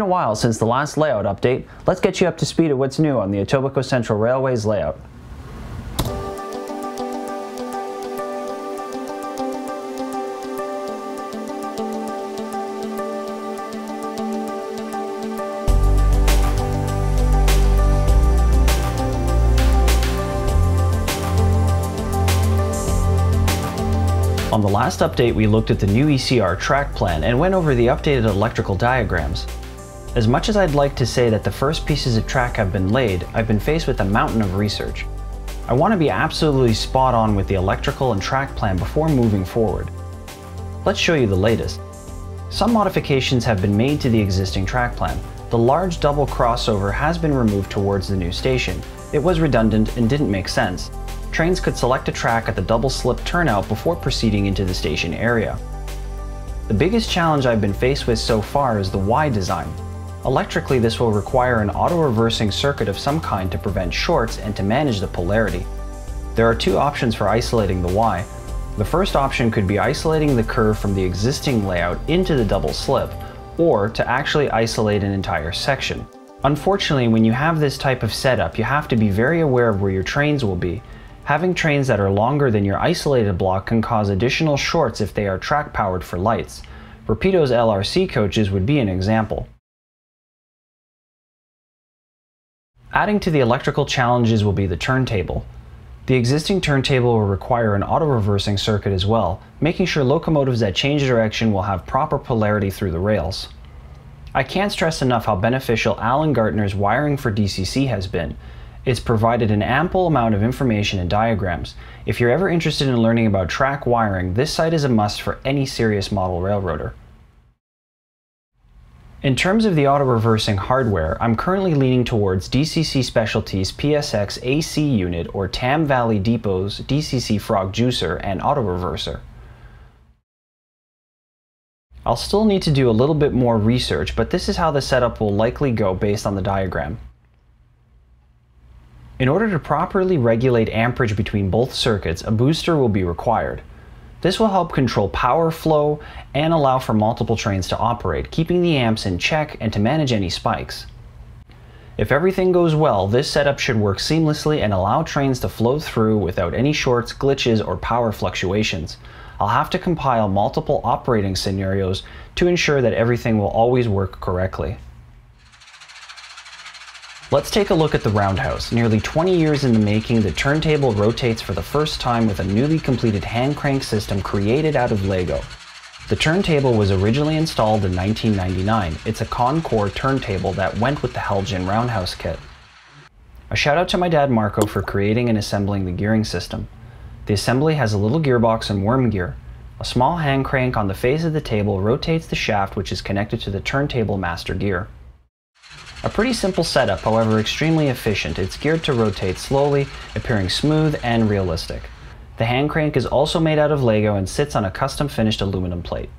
while since the last layout update. Let's get you up to speed at what's new on the Etobicoke Central Railway's layout. On the last update, we looked at the new ECR track plan and went over the updated electrical diagrams. As much as I'd like to say that the first pieces of track have been laid, I've been faced with a mountain of research. I want to be absolutely spot on with the electrical and track plan before moving forward. Let's show you the latest. Some modifications have been made to the existing track plan. The large double crossover has been removed towards the new station. It was redundant and didn't make sense. Trains could select a track at the double slip turnout before proceeding into the station area. The biggest challenge I've been faced with so far is the Y design. Electrically, this will require an auto-reversing circuit of some kind to prevent shorts and to manage the polarity. There are two options for isolating the Y. The first option could be isolating the curve from the existing layout into the double slip, or to actually isolate an entire section. Unfortunately, when you have this type of setup, you have to be very aware of where your trains will be. Having trains that are longer than your isolated block can cause additional shorts if they are track powered for lights. Rapido's LRC coaches would be an example. Adding to the electrical challenges will be the turntable. The existing turntable will require an auto-reversing circuit as well, making sure locomotives that change direction will have proper polarity through the rails. I can't stress enough how beneficial Allan Gartner's wiring for DCC has been. It's provided an ample amount of information and diagrams. If you're ever interested in learning about track wiring, this site is a must for any serious model railroader. In terms of the auto-reversing hardware, I'm currently leaning towards DCC Specialties psx-AC unit or Tam Valley Depot's DCC Frog Juicer and auto-reverser. I'll still need to do a little bit more research, but this is how the setup will likely go based on the diagram. In order to properly regulate amperage between both circuits, a booster will be required. This will help control power flow and allow for multiple trains to operate, keeping the amps in check and to manage any spikes. If everything goes well, this setup should work seamlessly and allow trains to flow through without any shorts, glitches, or power fluctuations. I'll have to compile multiple operating scenarios to ensure that everything will always work correctly. Let's take a look at the Roundhouse. Nearly 20 years in the making, the turntable rotates for the first time with a newly completed hand crank system created out of Lego. The turntable was originally installed in 1999. It's a Concord turntable that went with the Helgen Roundhouse kit. A shout out to my dad Marco for creating and assembling the gearing system. The assembly has a little gearbox and worm gear. A small hand crank on the face of the table rotates the shaft which is connected to the turntable master gear. A pretty simple setup, however extremely efficient. It's geared to rotate slowly, appearing smooth and realistic. The hand crank is also made out of Lego and sits on a custom finished aluminum plate.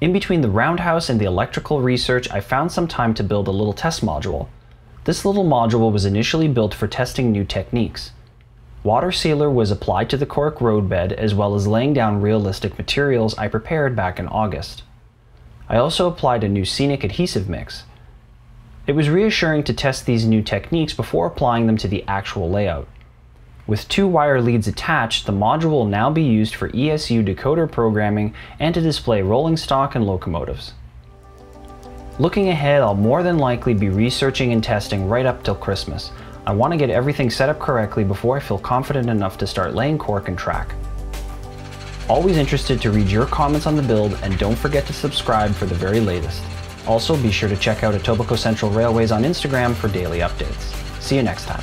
In between the Roundhouse and the electrical research, I found some time to build a little test module. This little module was initially built for testing new techniques. Water sealer was applied to the cork roadbed as well as laying down realistic materials I prepared back in August. I also applied a new scenic adhesive mix. It was reassuring to test these new techniques before applying them to the actual layout. With two wire leads attached, the module will now be used for ESU decoder programming and to display rolling stock and locomotives. Looking ahead, I'll more than likely be researching and testing right up till Christmas. I want to get everything set up correctly before I feel confident enough to start laying cork and track. Always interested to read your comments on the build, and don't forget to subscribe for the very latest. Also, be sure to check out Etobicoke Central Railways on Instagram for daily updates. See you next time.